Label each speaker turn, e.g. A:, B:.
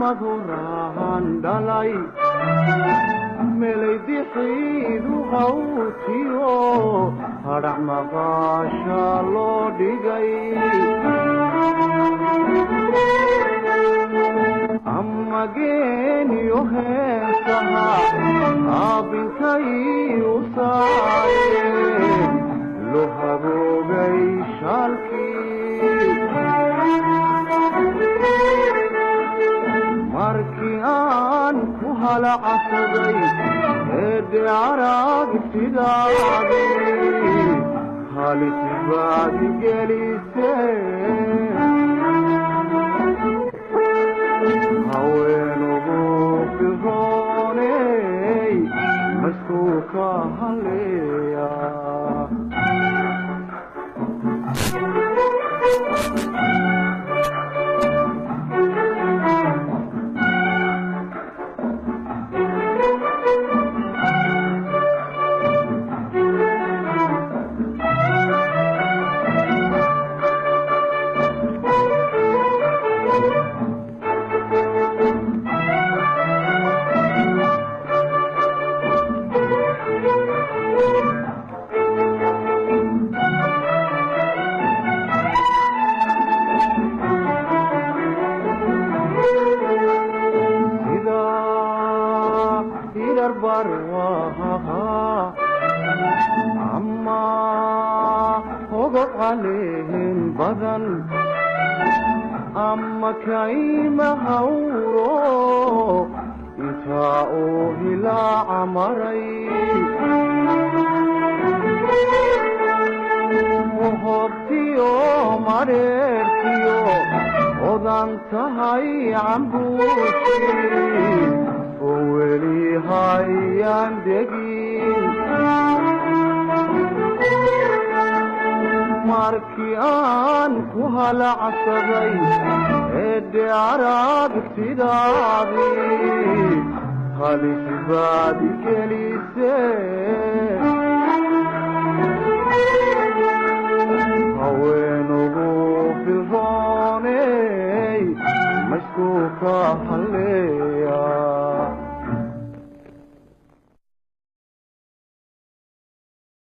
A: madhuraan dhalay melaydixiidu hawtiyo hadhac maqaasha loo dhigay ama geeniyo heesaha aabbinkay u saareen loo haboogay shaalkii markii aan ku halacsaday eedhe aragtidaadii halis baad gelisee haweenugu firooney maskuu ka haleeya عليهم بدن أما كيما هورو يتاؤه لا عمري وهبتيو مريرتيو وضنتهي عمبوشي وولي هاي عندقين markii aan ku halacsaday eedhe aragtidaadii halis baad gelisee haweenugu firooney maskuu ka haleey